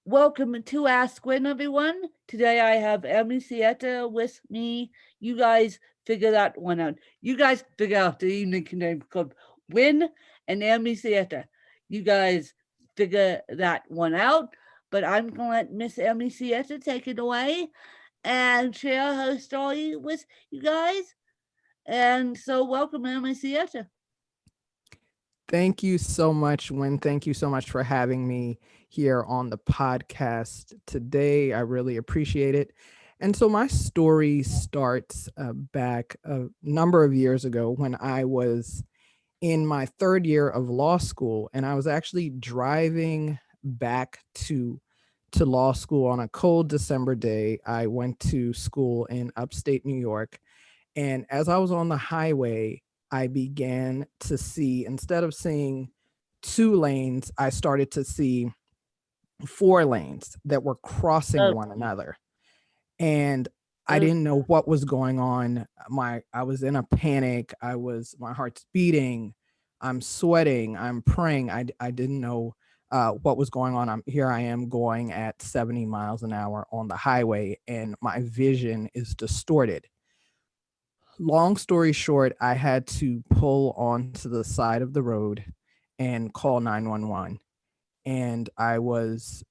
Welcome to Ask Win, everyone. Today I have Emily Sieta with me. You guys figure that one out. You guys figure out the evening name called Win and Emily Sieta. You guys figure that one out. But I'm going to let Miss Emily Sieta take it away and share her story with you guys. And so, welcome, Emily Sieta. Thank you so much, Wynn. Thank you so much for having me here on the podcast today. I really appreciate it. And so my story starts back a number of years ago when I was in my third year of law school, and I was actually driving back to law school on a cold December day. I went to school in upstate New York, and as I was on the highway, I began to see, instead of seeing two lanes, I started to see four lanes that were crossing Oh, one another. And I oh, didn't know what was going on. I was in a panic. My heart's beating. I'm sweating. I'm praying. I didn't know what was going on. I am going at 70 miles an hour on the highway, and my vision is distorted. Long story short, I had to pull onto the side of the road and call 911. And I was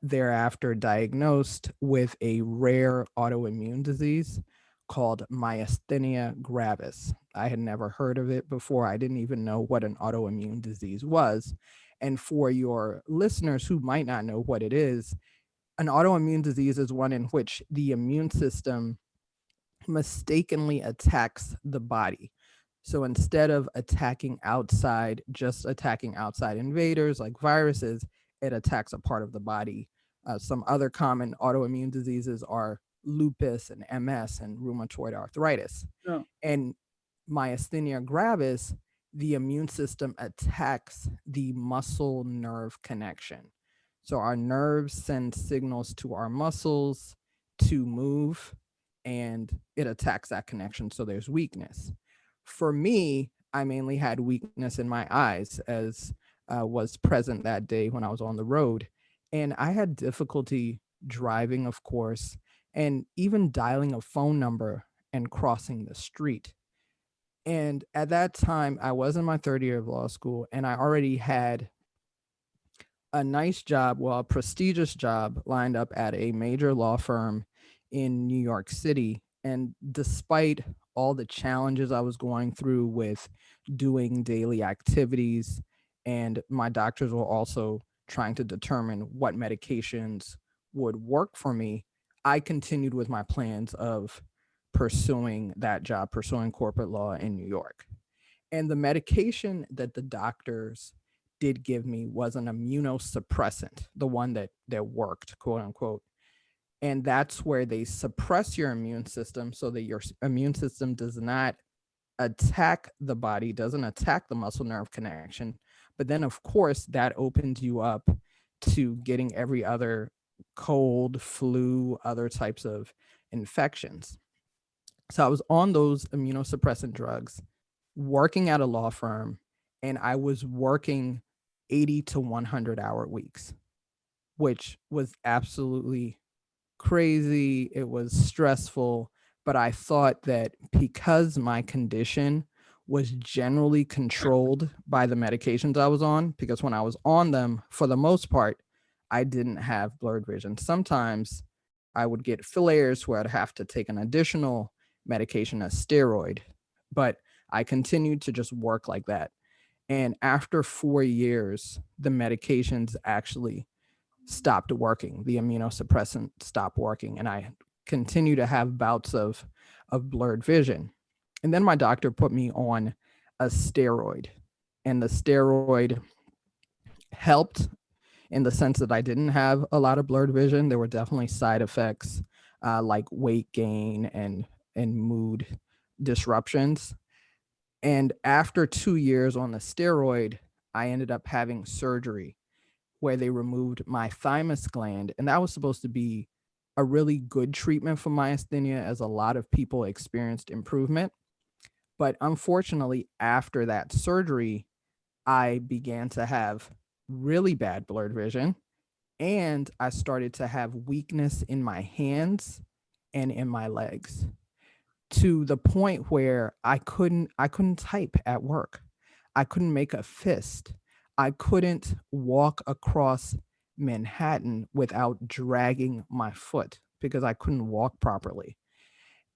thereafter diagnosed with a rare autoimmune disease called myasthenia gravis. I had never heard of it before. I didn't even know what an autoimmune disease was. And for your listeners who might not know what it is, an autoimmune disease is one in which the immune system mistakenly attacks the body. So instead of just attacking outside invaders like viruses, it attacks a part of the body. Some other common autoimmune diseases are lupus and MS and rheumatoid arthritis. no. And myasthenia gravis, the immune system attacks the muscle nerve connection. So our nerves send signals to our muscles to move, and it attacks that connection. So there's weakness. For me, I mainly had weakness in my eyes, as was present that day when I was on the road. And I had difficulty driving, of course, and even dialing a phone number and crossing the street. And at that time, I was in my third year of law school, and I already had a nice job, well, a prestigious job lined up at a major law firm in New York City. And despite all the challenges I was going through with doing daily activities, and my doctors were also trying to determine what medications would work for me, I continued with my plans of pursuing that job, pursuing corporate law in New York. And the medication that the doctors did give me was an immunosuppressant, the one that worked, quote unquote. And that's where they suppress your immune system so that your immune system does not attack the body, doesn't attack the muscle nerve connection. But then, of course, that opens you up to getting every other cold, flu, other types of infections. So I was on those immunosuppressant drugs, working at a law firm, and I was working 80 to 100-hour weeks, which was absolutely crazy. It was stressful, but I thought that because my condition was generally controlled by the medications I was on, because when I was on them, for the most part, I didn't have blurred vision. Sometimes I would get flares where I'd have to take an additional medication, a steroid, but I continued to just work like that. And after 4 years, the medications actually stopped working. The immunosuppressant stopped working, and I continue to have bouts of blurred vision. And then my doctor put me on a steroid, and the steroid helped in the sense that I didn't have a lot of blurred vision. There were definitely side effects like weight gain and mood disruptions. And after 2 years on the steroid, I ended up having surgery where they removed my thymus gland. And that was supposed to be a really good treatment for myasthenia, as a lot of people experienced improvement. But unfortunately, after that surgery, I began to have really bad blurred vision. And I started to have weakness in my hands and in my legs, to the point where I couldn't type at work. I couldn't make a fist. I couldn't walk across Manhattan without dragging my foot because I couldn't walk properly.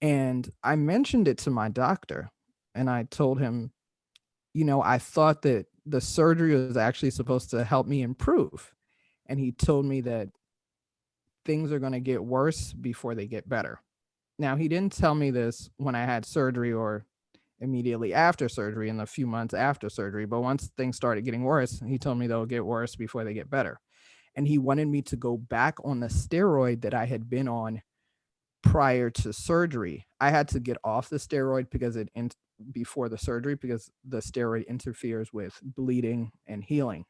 And I mentioned it to my doctor, and I told him, I thought that the surgery was actually supposed to help me improve. And he told me that things are going to get worse before they get better. Now, he didn't tell me this when I had surgery or immediately after surgery in the few months after surgery, but once things started getting worse, he told me they'll get worse before they get better. And he wanted me to go back on the steroid that I had been on prior to surgery. I had to get off the steroid before the surgery, because the steroid interferes with bleeding and healing.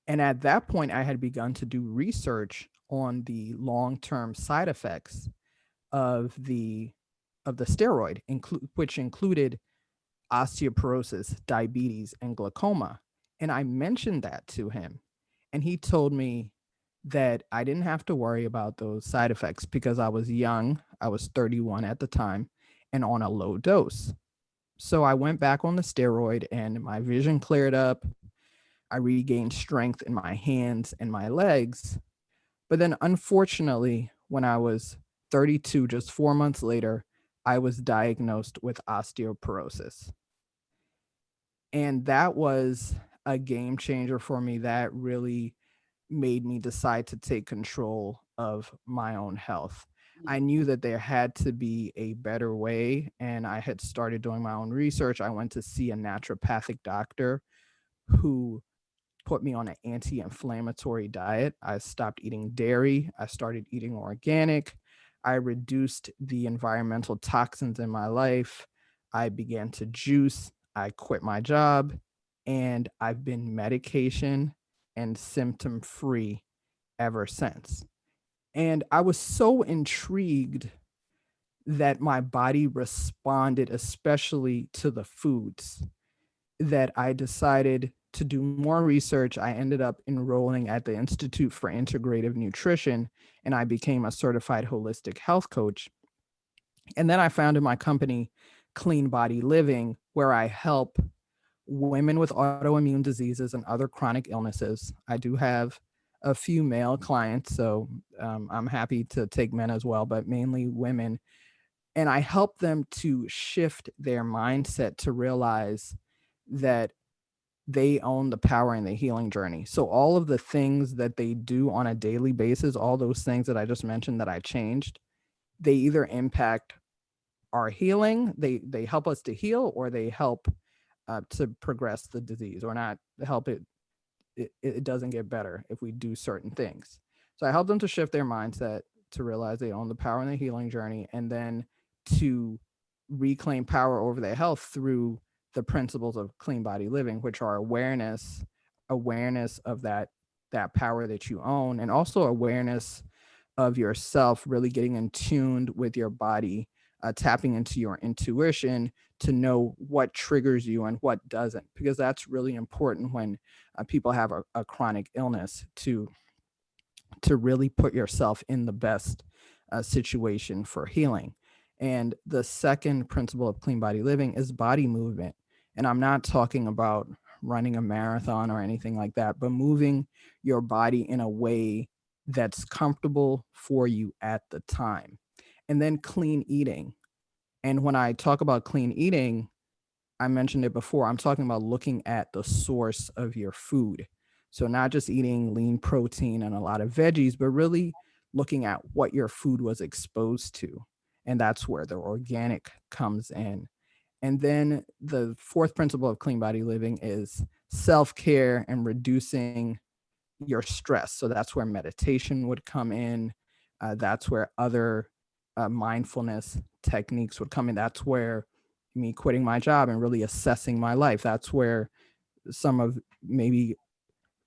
And at that point, I had begun to do research on the long-term side effects of the steroid, which included osteoporosis, diabetes, and glaucoma. And I mentioned that to him, and he told me that I didn't have to worry about those side effects because I was young. I was 31 at the time and on a low dose. So I went back on the steroid and my vision cleared up. I regained strength in my hands and my legs. But then, unfortunately, when I was 32, just 4 months later, I was diagnosed with osteoporosis. And that was a game changer for me. That really made me decide to take control of my own health. I knew that there had to be a better way, and I had started doing my own research. I went to see a naturopathic doctor who put me on an anti-inflammatory diet. I stopped eating dairy. I started eating organic. I reduced the environmental toxins in my life. I began to juice. I quit my job, and I've been medication and symptom free ever since. And I was so intrigued that my body responded, especially to the foods, that I decided to do more research. I ended up enrolling at the Institute for Integrative Nutrition, and I became a certified holistic health coach. And then I founded my company, Clean Body Living, where I help women with autoimmune diseases and other chronic illnesses. I do have a few male clients, so I'm happy to take men as well, but mainly women. And I help them to shift their mindset to realize that they own the power in the healing journey. So all of the things that they do on a daily basis, all those things that I just mentioned that I changed, they either impact our healing, they help us to heal, or they help to progress the disease, or not help it doesn't get better if we do certain things. So I help them to shift their mindset to realize they own the power in the healing journey, and then to reclaim power over their health through the principles of clean body living, which are awareness of that power that you own, and also awareness of yourself, really getting in tuned with your body, tapping into your intuition to know what triggers you and what doesn't, because that's really important when people have a chronic illness, to really put yourself in the best situation for healing. And the second principle of clean body living is body movement. And I'm not talking about running a marathon or anything like that, but moving your body in a way that's comfortable for you at the time. And then clean eating. And when I talk about clean eating, I mentioned it before, I'm talking about looking at the source of your food. So not just eating lean protein and a lot of veggies, but really looking at what your food was exposed to. And that's where the organic comes in. And then the fourth principle of clean body living is self-care and reducing your stress. So that's where meditation would come in. That's where other mindfulness techniques would come in. That's where me quitting my job and really assessing my life. That's where some of maybe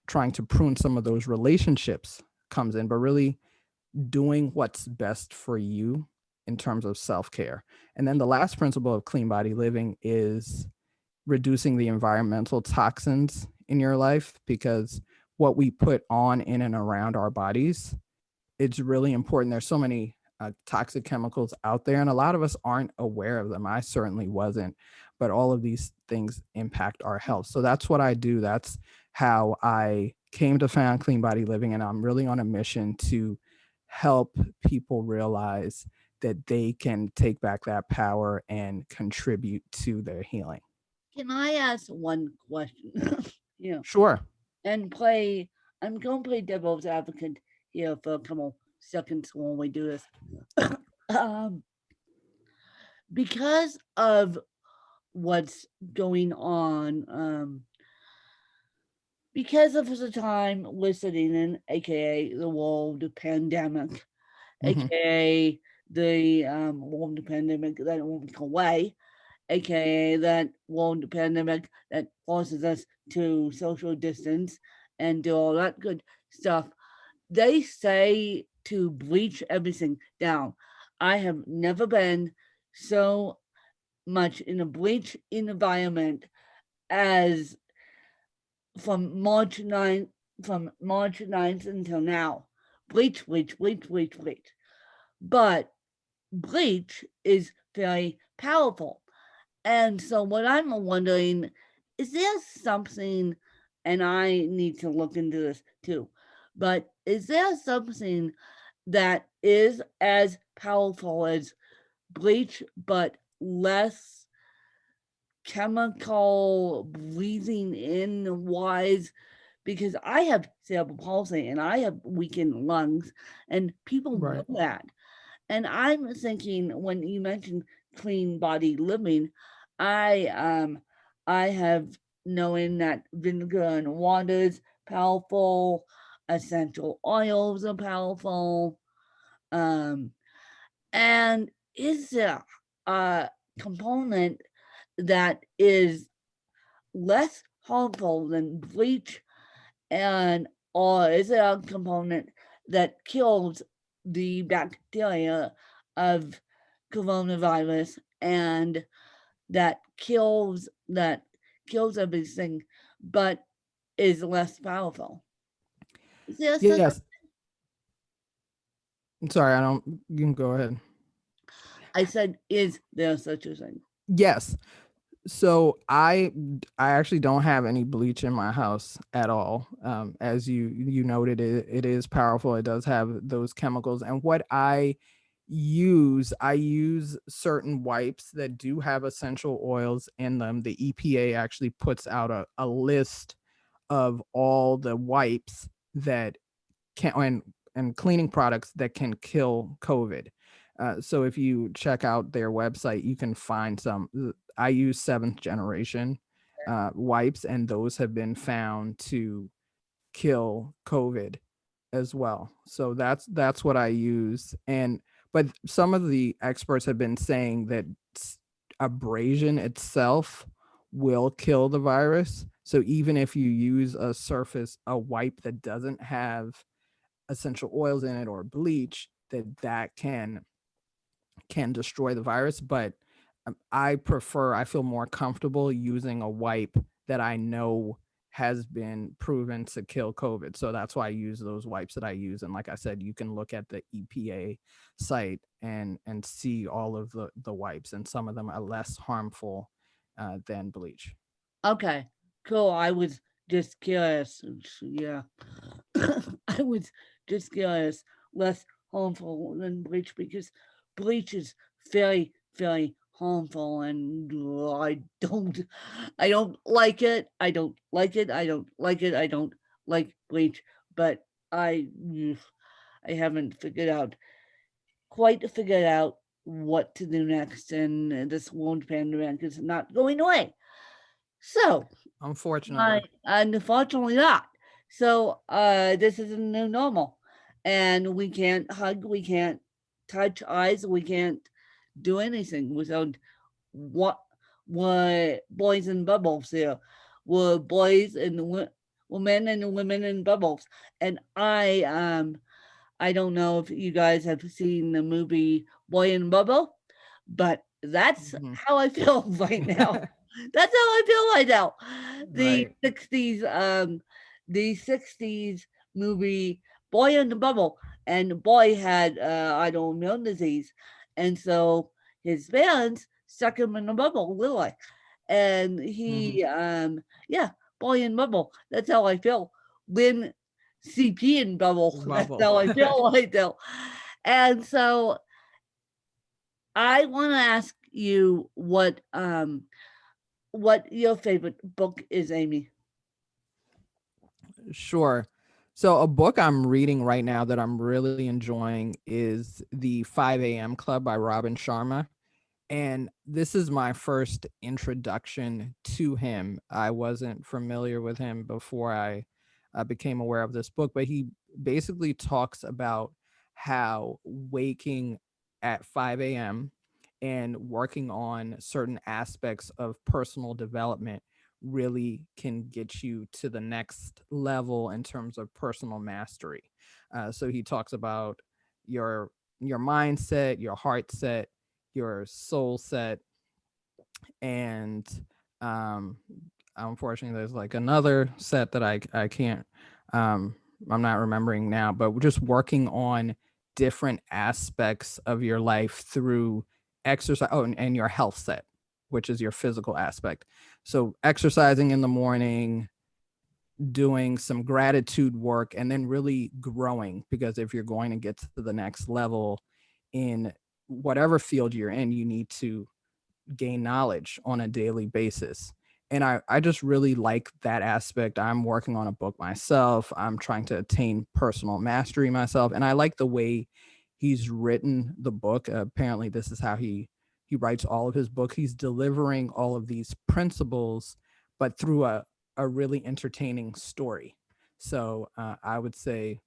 trying to prune some of those relationships comes in, but really doing what's best for you in terms of self-care. And then the last principle of clean body living is reducing the environmental toxins in your life, because what we put on in and around our bodies. It's really important. There's so many toxic chemicals out there, and a lot of us aren't aware of them. I certainly wasn't, but all of these things impact our health. So that's what I do. That's how I came to found Clean Body Living, and I'm really on a mission to help people realize that they can take back that power and contribute to their healing. Can I ask one question? Yeah, Sure. and play. I'm going to play devil's advocate here for a couple seconds when we do this. um, because of what's going on, because of the time we're sitting in, aka the world pandemic, Hmm. aka the world pandemic that won't go away, aka that world pandemic that forces us to social distance and do all that good stuff. They say to bleach everything down. I have never been so much in a bleach environment as from March 9th until now. Bleach, bleach, bleach, bleach, bleach. But bleach is very powerful. And so what I'm wondering, is there something, and I need to look into this too, but is there something that is as powerful as bleach but less chemical breathing in wise? Because I have cerebral palsy and I have weakened lungs, and people know Right. that. And I'm thinking when you mentioned clean body living, I um I have knowing that vinegar and water is powerful, essential oils are powerful. Um and is there a component that is less harmful than bleach, and or is it a component that kills the bacteria of coronavirus and that kills everything but is less powerful? Is there such Yes. Sorry, I don't. You can go ahead. I said, is there such a thing? Yes. So I actually don't have any bleach in my house at all. As you noted, it is powerful. It does have those chemicals. And what I use certain wipes that do have essential oils in them. The EPA actually puts out a list of all the wipes that can and cleaning products that can kill COVID. So if you check out their website, you can find some. I use seventh generation wipes, and those have been found to kill COVID as well. So that's what I use. And but some of the experts have been saying that abrasion itself will kill the virus. So even if you use a wipe that doesn't have essential oils in it or bleach, that can destroy the virus. But I feel more comfortable using a wipe that I know has been proven to kill COVID. So that's why I use those wipes that I use. And like I said, you can look at the EPA site and see all of the wipes, and some of them are less harmful than bleach. Okay, cool. I was just curious. Yeah. I was just curious. Less harmful than bleach because bleach is very, very harmful, and I don't like it. I don't like it. I don't like it. I don't like bleach, but I haven't quite figured out what to do next, and this world pandemic is not going away. So I Unfortunately. unfortunately not. So this is a new normal. And we can't hug, we can't touch eyes, we can't do anything without what boys in bubbles here. We're boys and women and women in bubbles. And I don't know if you guys have seen the movie Boy in Bubble, but that's Mhm. how I feel right now. That's how I feel right now. The Right. 60s, the 60s movie Boy in the Bubble. And the boy had autoimmune disease. And so his parents stuck him in a bubble, literally. And Hmm. yeah, Boy in Bubble. That's how I feel. Lynn CP in Bubble. That's Bubble. how I feel right now. And so I want to ask you what your favorite book is, Amy. Sure. So a book I'm reading right now that I'm really enjoying is The 5 a.m. Club by Robin Sharma. And this is my first introduction to him. I wasn't familiar with him before I became aware of this book, but he basically talks about how waking at 5 a.m. and working on certain aspects of personal development really can get you to the next level in terms of personal mastery. So he talks about your your mindset, your heart set, your soul set, and um unfortunately there's like another set that I can't um I'm not remembering now, but we're just working on different aspects of your life through exercise. Oh, and your health set, which is your physical aspect. So exercising in the morning, doing some gratitude work, and then really growing, because if you're going to get to the next level in whatever field you're in, you need to gain knowledge on a daily basis. And I just really like that aspect. I'm working on a book myself. I'm trying to attain personal mastery myself. And I like the way he's written the book. Apparently, this is how he writes all of his books. He's delivering all of these principles, but through a really entertaining story. So I would say,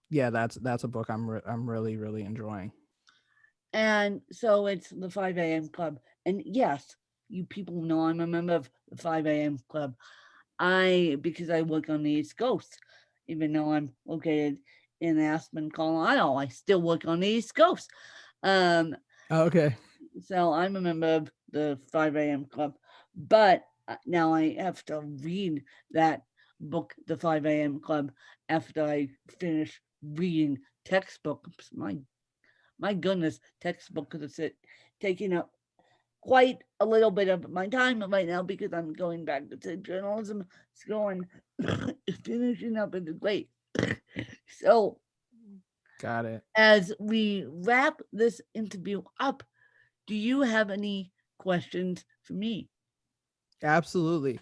yeah, that's a book I'm really really enjoying. And so it's the 5 a.m. club. And yes, you people know I'm a member of the 5 a.m. club. Because I work on the East Coast, even though I'm located in Aspen, Colorado, I still work on the East Coast. Um, Okay. so I'm a member of the 5 a.m. club. But now I have to read that book, The 5 a.m. Club, after I finish reading textbooks. My goodness, textbook is it taking up quite a little bit of my time right now because I'm going back to journalism school and finishing up in the grade. So Got it. as we wrap this interview up, do you have any questions for me? Absolutely.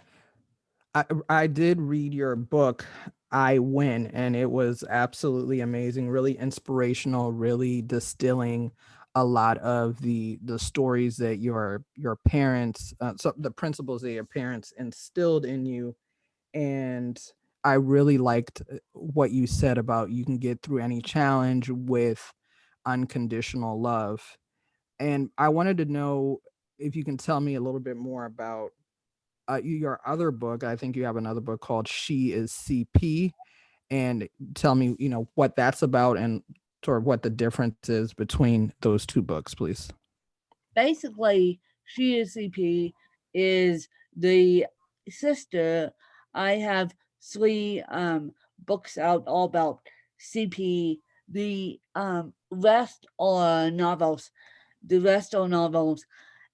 I did read your book, I Win, and it was absolutely amazing, really inspirational, really distilling a lot of the stories that your parents, so the principles that your parents instilled in you. And I really liked what you said about you can get through any challenge with unconditional love. And I wanted to know if you can tell me a little bit more about your other book. I think you have another book called She is CP, and tell me, what that's about and sort of what the difference is between those two books, please. Basically, She is CP is the sister. I have three books out all about CP. The rest are novels. The rest are novels.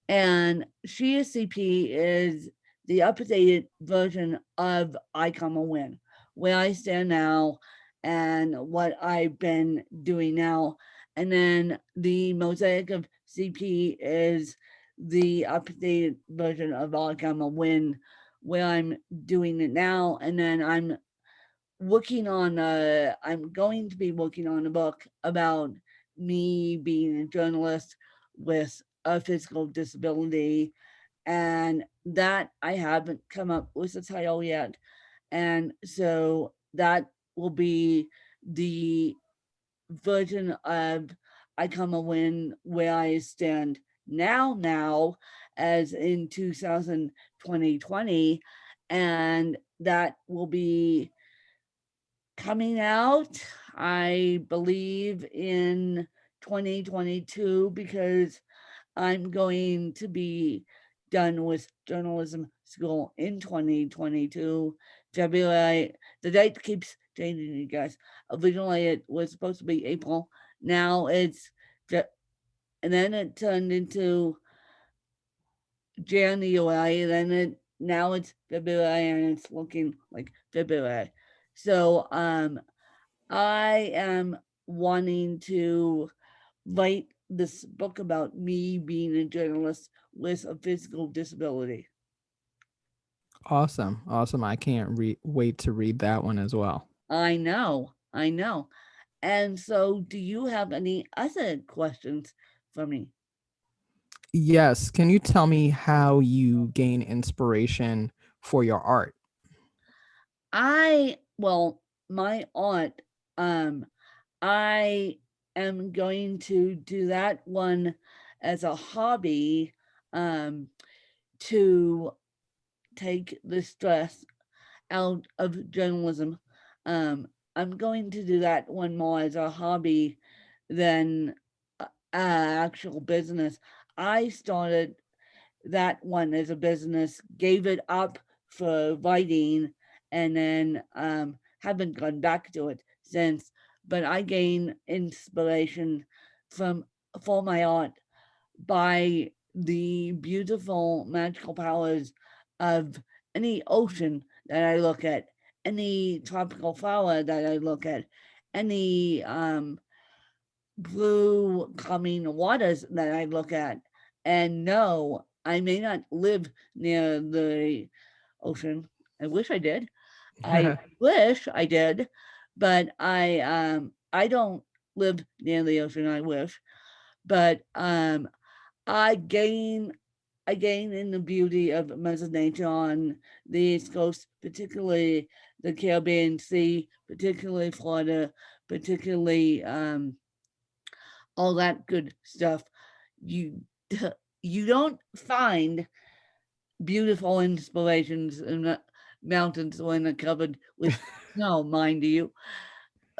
And She is CP is the updated version of I Come a Win, where I stand now and what I've been doing now. And then the Mosaic of CP is the updated version of I Come a Win, where I'm doing it now. And then I'm going to be working on a book about me being a journalist with a physical disability, and that I haven't come up with a title yet. And so that will be the version of I Come a Win where I stand now, as in 2020. And that will be coming out, I believe, in 2022 because I'm going to be done with journalism school in 2022. February. The date keeps changing, you guys. Originally, it was supposed to be April. Now it's, and then it turned into January, and then now it's February, and it's looking like February. So I am wanting to write this book about me being a journalist with a physical disability. Awesome. Awesome. I can't wait to read that one as well. I know, I know. And so, do you have any other questions for me? Yes. Can you tell me how you gain inspiration for your art? Well, my aunt, um, I am going to do that one as a hobby, um, to take the stress out of journalism. Um, I'm going to do that one more as a hobby than actual business. I started that one as a business, gave it up for writing, and then haven't gone back to it since. But I gain inspiration from for my art by the beautiful magical powers of any ocean that I look at, any tropical flower that I look at, any blue calming waters that I look at. And no, I may not live near the ocean. I wish I did. I wish I did, but I don't live near the ocean. I wish, but I gain I gain in the beauty of Mother Nature on the East Coast, particularly the Caribbean Sea, particularly Florida, particularly all that good stuff. You you don't find beautiful inspirations in the mountains when they're covered with snow, mind you.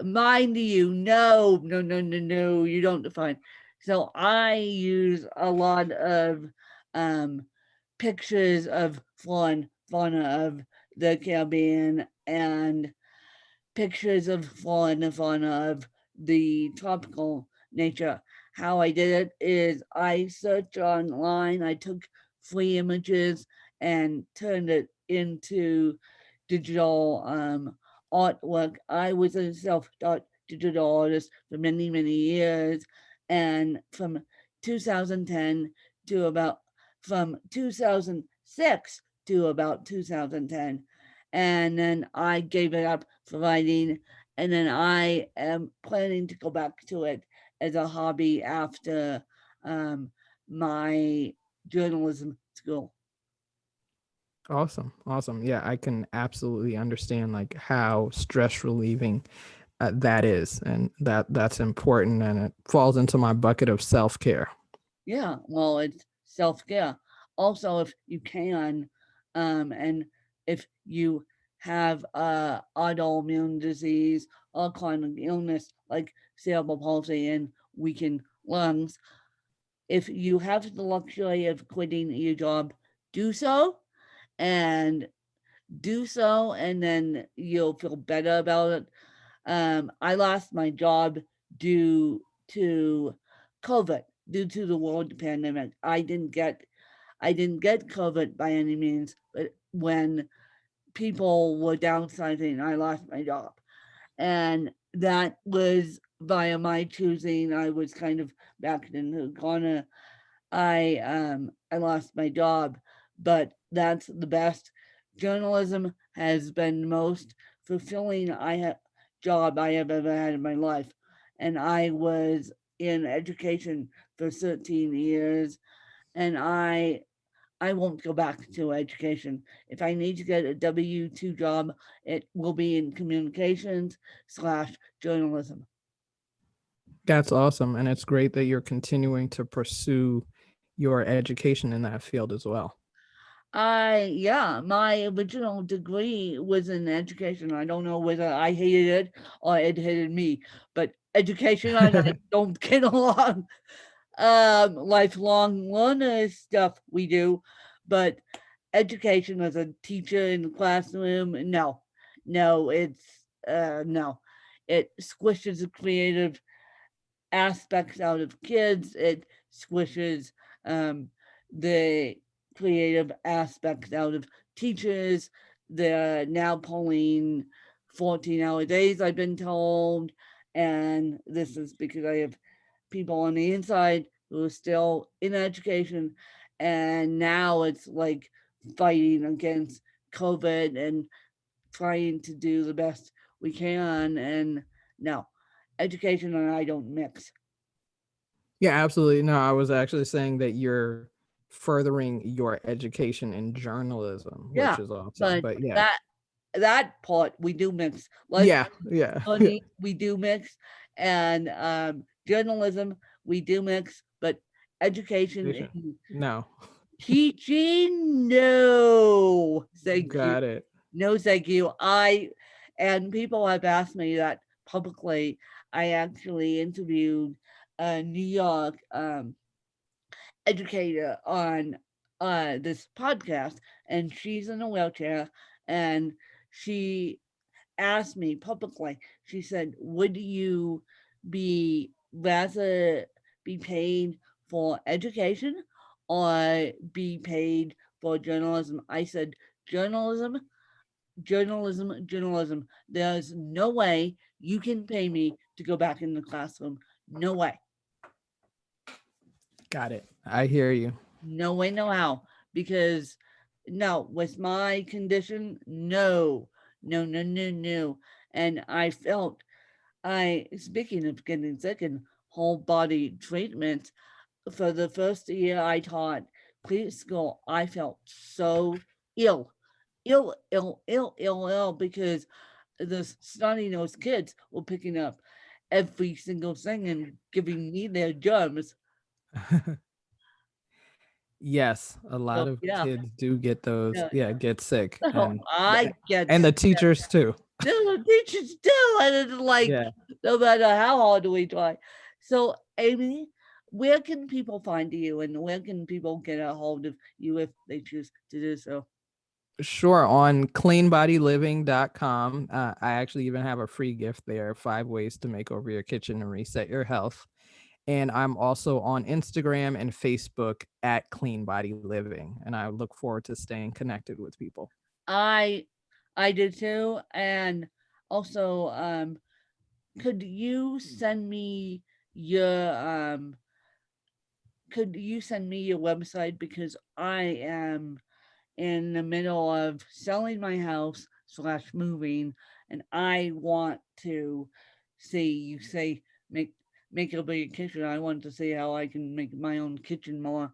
Mind you, no, no, no, no, no, you don't find. So I use a lot of um, pictures of flora and fauna of the Caribbean and pictures of flora and fauna of the tropical nature. How I did it is I searched online, I took free images and turned it into digital artwork. I was a self taught digital artist for many, many years. And from 2010 to about, from 2006 to about 2010, and then I gave it up for writing, and then I am planning to go back to it as a hobby after um, my journalism school. Awesome. Awesome. Yeah, I can absolutely understand like how stress relieving that is, and that's important, and it falls into my bucket of self-care. Yeah, well, it's self care. Also, if you can, and if you have autoimmune disease or chronic illness like cerebral palsy and weakened lungs, if you have the luxury of quitting your job, do so and do so, and then you'll feel better about it. I lost my job due to COVID, due to the world pandemic. I didn't get COVID by any means, but when people were downsizing, I lost my job. And that was via my choosing. I was kind of backed into the corner. I lost my job, but that's the best. Journalism has been the most fulfilling job I have ever had in my life, and I was in education for 13 years, and I won't go back to education. If I need to get a W-2 job, it will be in communications slash journalism. That's awesome, and it's great that you're continuing to pursue your education in that field as well. Yeah, my original degree was in education. I don't know whether I hated it or it hated me, but education and I don't get along. Lifelong learner stuff we do, but education as a teacher in the classroom. No, no, it's no. It squishes the creative aspects out of kids. It squishes um, the creative aspects out of teachers. They're now pulling 14-hour days, I've been told. And this is because I have people on the inside who are still in education. And now it's like fighting against COVID and trying to do the best we can. And no, education and I don't mix. Yeah, absolutely. No, I was actually saying that you're furthering your education in journalism, which Yeah, is awesome. but But yeah, that part we do mix. Like yeah, yeah, yeah. learning, we do mix, and journalism we do mix, but education Education. and No, teaching, no, thank you, got it. no, thank you. And people have asked me that publicly. I actually interviewed a New York educator on this podcast, and she's in a wheelchair, and she asked me publicly. She said, "Would you be rather be paid for education or be paid for journalism?" I said, "Journalism, journalism, journalism. There's no way you can pay me to go back in the classroom. No way." Got it. I hear you. No way, no how. Because no, with my condition, no, no, no, no, no. And I felt, speaking of getting sick and whole body treatment, for the first year I taught preschool, I felt so ill, ill, because the snotty nosed kids were picking up every single thing and giving me their germs. Yes, a So lot of yeah, kids do get those, yeah. yeah, get sick, So I get and the teachers too. the teachers do, and it's like Yeah. no matter how hard we try. So, Amy, where can people find you, and where can people get a hold of you if they choose to do so? Sure, on cleanbodyliving.com. I actually even have a free gift there, 5 ways to make over your kitchen and reset your health. And I'm also on Instagram and Facebook at Clean Body Living. And I look forward to staying connected with people. I I did too, and also, could you send me your website, because I am in the middle of selling my house slash moving, and I want to see, you say, make a bigger kitchen. I want to see how I can make my own kitchen more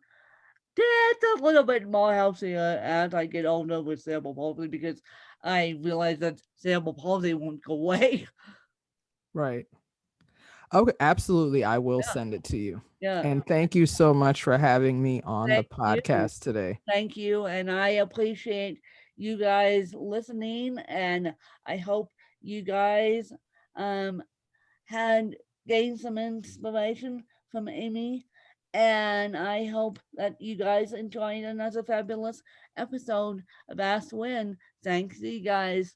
just a little bit more healthier as I get older with cerebral palsy, because I realize that cerebral palsy won't go away. Right. Okay, absolutely. I will send it to you. Yeah. And thank you so much for having me on the Thank you. podcast today. Thank you. And I appreciate you guys listening. And I hope you guys um, had gained some inspiration from Amy. And I hope that you guys enjoyed another fabulous episode of Ask Win. Thanks, you guys.